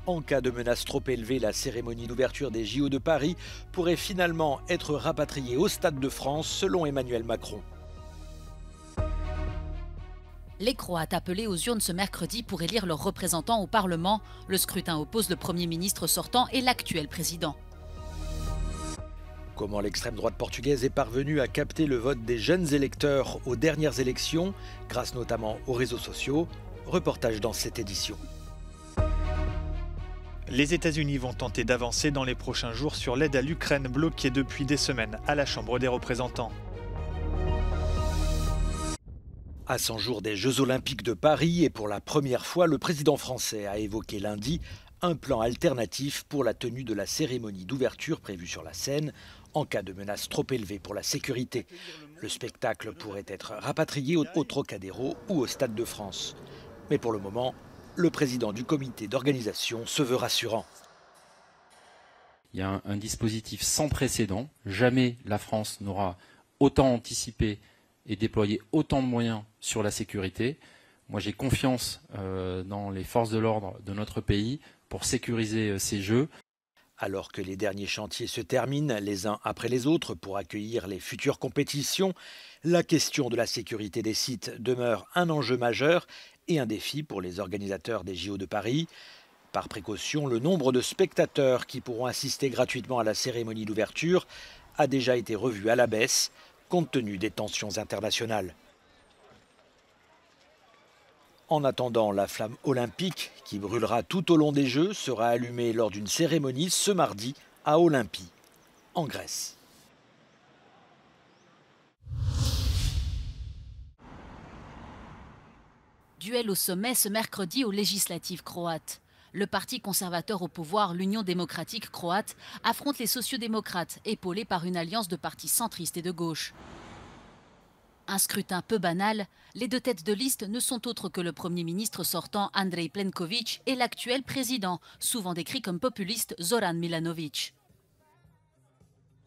En cas de menace trop élevée, la cérémonie d'ouverture des JO de Paris pourrait finalement être rapatriée au Stade de France, selon Emmanuel Macron. Les Croates appelés aux urnes ce mercredi pour élire leurs représentants au Parlement. Le scrutin oppose le Premier ministre sortant et l'actuel président. Comment l'extrême droite portugaise est parvenue à capter le vote des jeunes électeurs aux dernières élections, grâce notamment aux réseaux sociaux. Reportage dans cette édition. Les États-Unis vont tenter d'avancer dans les prochains jours sur l'aide à l'Ukraine bloquée depuis des semaines à la Chambre des représentants. À 100 jours des Jeux Olympiques de Paris et pour la première fois, le président français a évoqué lundi un plan alternatif pour la tenue de la cérémonie d'ouverture prévue sur la scène en cas de menace trop élevée pour la sécurité. Le spectacle pourrait être rapatrié au Trocadéro ou au Stade de France. Mais pour le moment, le président du comité d'organisation se veut rassurant. Il y a un dispositif sans précédent. Jamais la France n'aura autant anticipé et déployé autant de moyens sur la sécurité. Moi, j'ai confiance dans les forces de l'ordre de notre pays pour sécuriser ces Jeux. Alors que les derniers chantiers se terminent les uns après les autres pour accueillir les futures compétitions, la question de la sécurité des sites demeure un enjeu majeur et un défi pour les organisateurs des JO de Paris. Par précaution, le nombre de spectateurs qui pourront assister gratuitement à la cérémonie d'ouverture a déjà été revu à la baisse, compte tenu des tensions internationales. En attendant, la flamme olympique, qui brûlera tout au long des Jeux, sera allumée lors d'une cérémonie ce mardi à Olympie, en Grèce. Duel au sommet ce mercredi aux législatives croates. Le parti conservateur au pouvoir, l'Union démocratique croate, affronte les sociodémocrates, épaulés par une alliance de partis centristes et de gauche. Un scrutin peu banal, les deux têtes de liste ne sont autres que le Premier ministre sortant Andrej Plenković et l'actuel président, souvent décrit comme populiste Zoran Milanović.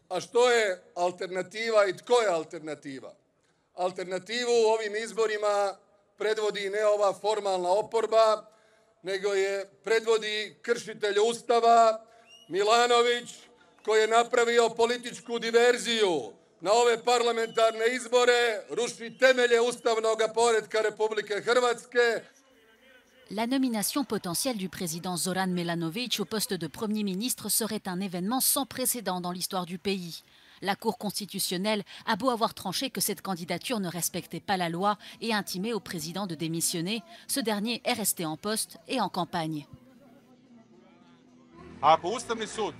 A što je alternativa i tko je alternativa? Alternativu u ovim izborima predvodi ne ova formalna oporba, nego je predvodi kršitelj Ustava Milanović koji je napravio političku diverziju na ove parlamentarne izbore, ruši temelje ustavnog poretka Republike Hrvatske. La nomination potentielle du président Zoran Milanović au poste de Premier ministre serait un événement sans précédent dans l'histoire du pays. La Cour constitutionnelle a beau avoir tranché que cette candidature ne respectait pas la loi et intimé au président de démissionner, ce dernier est resté en poste et en campagne. Ako Ustavni sud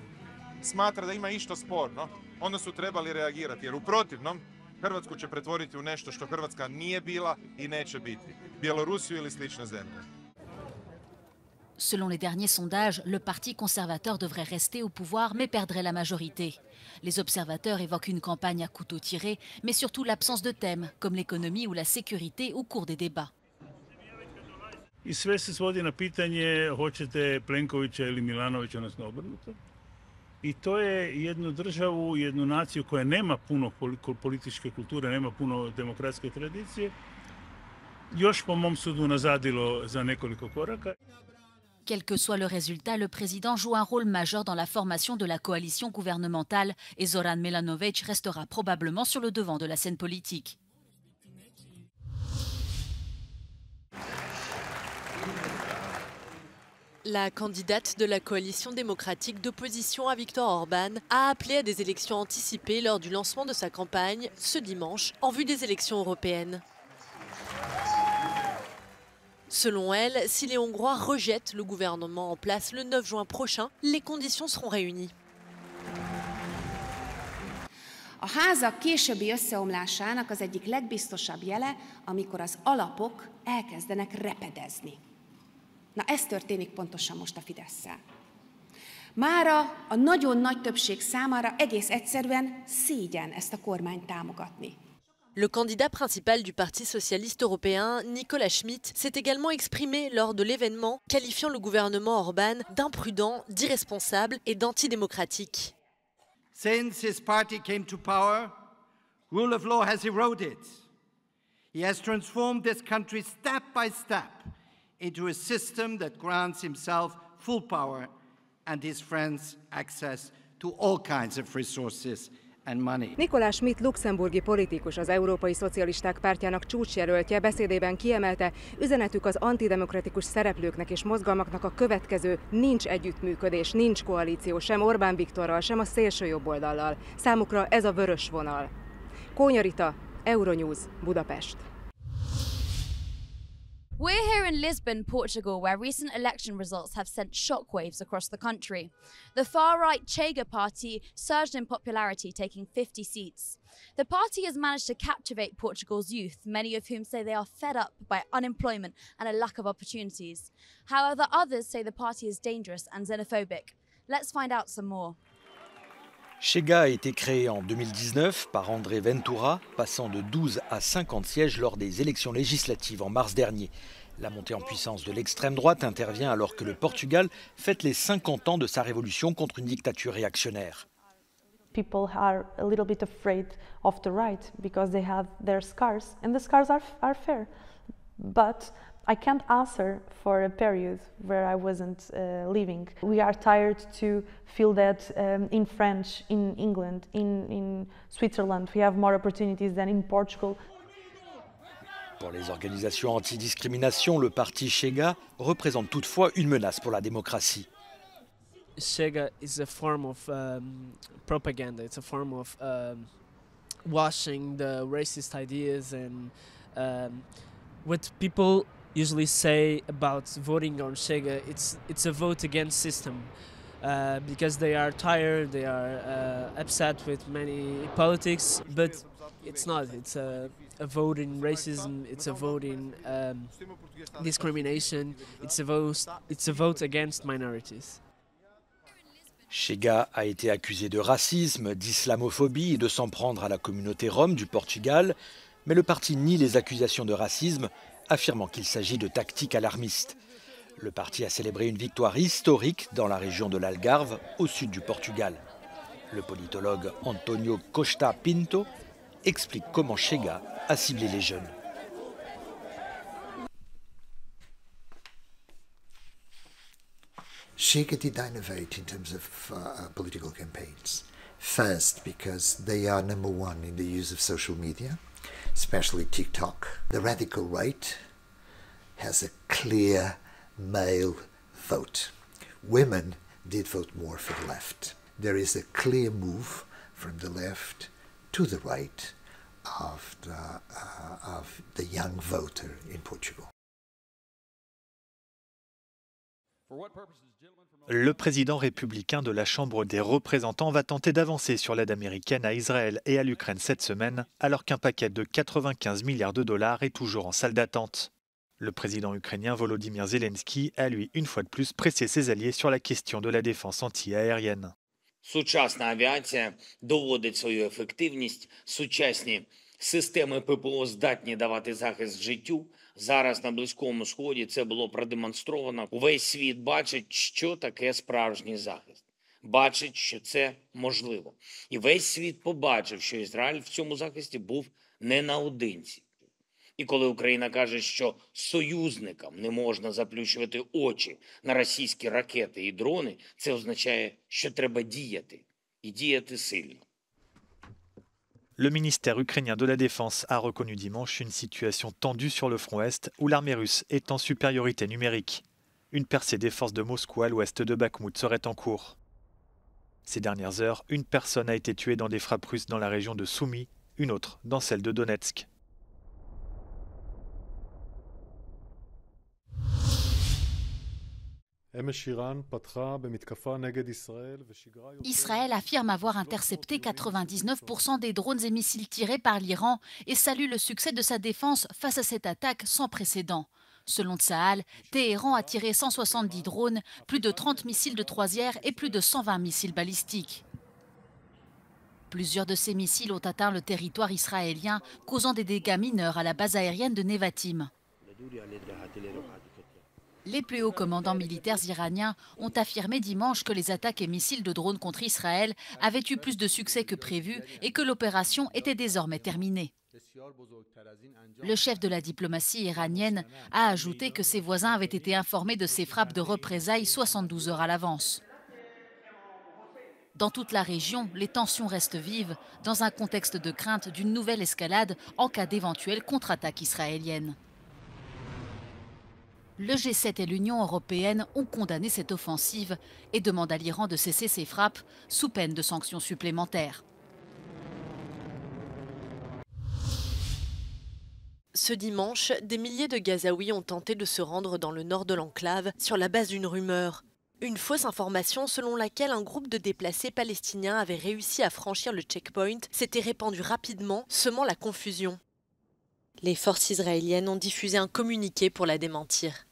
smatra da ima išta sporno, onda su trebali reagirati, jer u protivnom Hrvatsku će pretvoriti u nešto što Hrvatska nije bila i neće biti. Bjelorusiju ili slične zemlje. Selon les derniers sondages, le parti conservateur devrait rester au pouvoir mais perdrait la majorité. Les observateurs évoquent une campagne à couteau tiré, mais surtout l'absence de thèmes, comme l'économie ou la sécurité au cours des débats. I sve se svodi na pitanje hoćete Plenkovića ili Milanovića, odnosno obrnuto. I to je jednu državu, jednu naciju koja nema puno političke kulture, nema puno demokratske tradicije, još po mom sudu nazadilo za nekoliko koraka. Quel que soit le résultat, le président joue un rôle majeur dans la formation de la coalition gouvernementale et Zoran Milanović restera probablement sur le devant de la scène politique. La candidate de la coalition démocratique d'opposition à Viktor Orban a appelé à des élections anticipées lors du lancement de sa campagne ce dimanche en vue des élections européennes. Selon elle, si les Hongrois rejettent le gouvernement en place le 9 juin prochain, les conditions seront réunies. A házak későbbi összeomlásának az egyik legbiztosabb jele, amikor az alapok elkezdenek repedezni. Na ez történik pontosan most a Fidesszel. Mára a nagyon nagy többség számára egész egyszerűen szégyen ezt a kormányt támogatni. Le candidat principal du Parti socialiste européen, Nicolas Schmit, s'est également exprimé lors de l'événement, qualifiant le gouvernement Orban d'imprudent, d'irresponsable et d'antidémocratique. Since his party came to power, rule of law has eroded. He has transformed this country step by step into a system that grants himself full power, and his friends access to all kinds of resources and money. Nicolas Schmitt luxemburgi politikus, az Európai Szocialisták Pártjának csúcsjelöltje beszédében kiemelte, üzenetük az antidemokratikus szereplőknek és mozgalmaknak a következő: nincs együttműködés, nincs koalíció sem Orbán Viktorral, sem a szélsőjobboldallal. Számukra ez a vörös vonal. Kónya Rita, Euronews, Budapest. We're here in Lisbon, Portugal, where recent election results have sent shockwaves across the country. The far-right Chega party surged in popularity, taking 50 seats. The party has managed to captivate Portugal's youth, many of whom say they are fed up by unemployment and a lack of opportunities. However, others say the party is dangerous and xenophobic. Let's find out some more. Chega a été créé en 2019 par André Ventura, passant de 12 à 50 sièges lors des élections législatives en mars dernier. La montée en puissance de l'extrême droite intervient alors que le Portugal fête les 50 ans de sa révolution contre une dictature réactionnaire. People are a little bit afraid of the right because they have their scars, and the scars are fair. But I can't answer for a period where I wasn't living. We are tired to feel that in French, in England, in Switzerland, we have more opportunities than in Portugal. Pour les organisations anti-discrimination, le parti Chega représente toutefois une menace pour la démocratie. Chega is a form of propaganda. It's a form of washing the racist ideas and what people usually say about voting on Chega. It's a vote against system because they are tired, they are upset with many politics, but it's not. It's a vote in racism. It's a vote in discrimination. It's a vote against minorities. Chega a été accusé de racisme, d'islamophobie et de s'en prendre à la communauté rome du Portugal, mais le parti nie les accusations de racisme, affirmant qu'il s'agit de tactiques alarmistes. Le parti a célébré une victoire historique dans la région de l'Algarve, au sud du Portugal. Le politologue António Costa Pinto explique comment Chega a ciblé les jeunes. Chega did innovate in terms of political campaigns. First, because they are number one in the use of social media, especially TikTok. The radical right has a clear male vote. Women did vote more for the left. There is a clear move from the left to the right of the young voter in Portugal. Le président républicain de la Chambre des représentants va tenter d'avancer sur l'aide américaine à Israël et à l'Ukraine cette semaine, alors qu'un paquet de 95 milliards de dollars est toujours en salle d'attente. Le président ukrainien Volodymyr Zelensky a, lui, une fois de plus, pressé ses alliés sur la question de la défense anti-aérienne. Сучасна авіація доводить свою ефективність, сучасні системи ППО здатні давати захист життю. Зараз на Близькому Сході це було продемонстровано. Увесь світ бачить, що таке справжній захист. Бачить, що це можливо. І весь світ побачив, що Ізраїль в цьому захисті був не наодинці. І коли Україна каже, що союзникам не можна заплющувати очі на російські ракети і дрони, це означає, що треба діяти. І діяти сильно. Le ministère ukrainien de la Défense a reconnu dimanche une situation tendue sur le front Est où l'armée russe est en supériorité numérique. Une percée des forces de Moscou à l'ouest de Bakhmout serait en cours. Ces dernières heures, une personne a été tuée dans des frappes russes dans la région de Soumy, une autre dans celle de Donetsk. Israël affirme avoir intercepté 99% des drones et missiles tirés par l'Iran et salue le succès de sa défense face à cette attaque sans précédent. Selon Tsahal, Téhéran a tiré 170 drones, plus de 30 missiles de croisière et plus de 120 missiles balistiques. Plusieurs de ces missiles ont atteint le territoire israélien, causant des dégâts mineurs à la base aérienne de Nevatim. Les plus hauts commandants militaires iraniens ont affirmé dimanche que les attaques et missiles de drones contre Israël avaient eu plus de succès que prévu et que l'opération était désormais terminée. Le chef de la diplomatie iranienne a ajouté que ses voisins avaient été informés de ces frappes de représailles 72 heures à l'avance. Dans toute la région, les tensions restent vives dans un contexte de crainte d'une nouvelle escalade en cas d'éventuelle contre-attaque israélienne. Le G7 et l'Union européenne ont condamné cette offensive et demandent à l'Iran de cesser ses frappes sous peine de sanctions supplémentaires. Ce dimanche, des milliers de Gazaouis ont tenté de se rendre dans le nord de l'enclave sur la base d'une rumeur. Une fausse information selon laquelle un groupe de déplacés palestiniens avait réussi à franchir le checkpoint s'était répandue rapidement, semant la confusion. Les forces israéliennes ont diffusé un communiqué pour la démentir.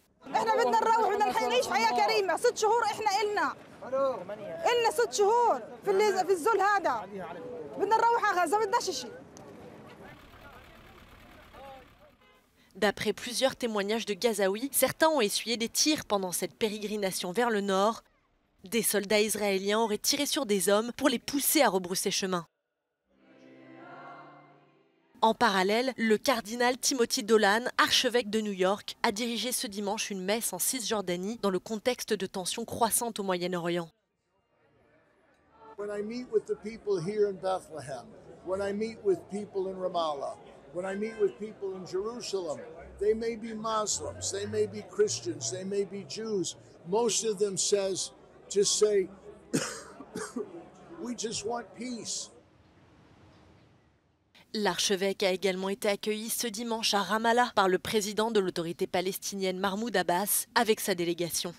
D'après plusieurs témoignages de Gazaouis, certains ont essuyé des tirs pendant cette pérégrination vers le nord. Des soldats israéliens auraient tiré sur des hommes pour les pousser à rebrousser chemin. En parallèle, le cardinal Timothy Dolan, archevêque de New York, a dirigé ce dimanche une messe en Cisjordanie dans le contexte de tensions croissantes au Moyen-Orient. When I meet with the people here in Bethlehem, when I meet with people in Ramallah, when I meet with people in Jerusalem, they may be Muslims, they may be Christians, they may be Jews. Most of them just say, we just want peace. L'archevêque a également été accueilli ce dimanche à Ramallah par le président de l'autorité palestinienne Mahmoud Abbas avec sa délégation.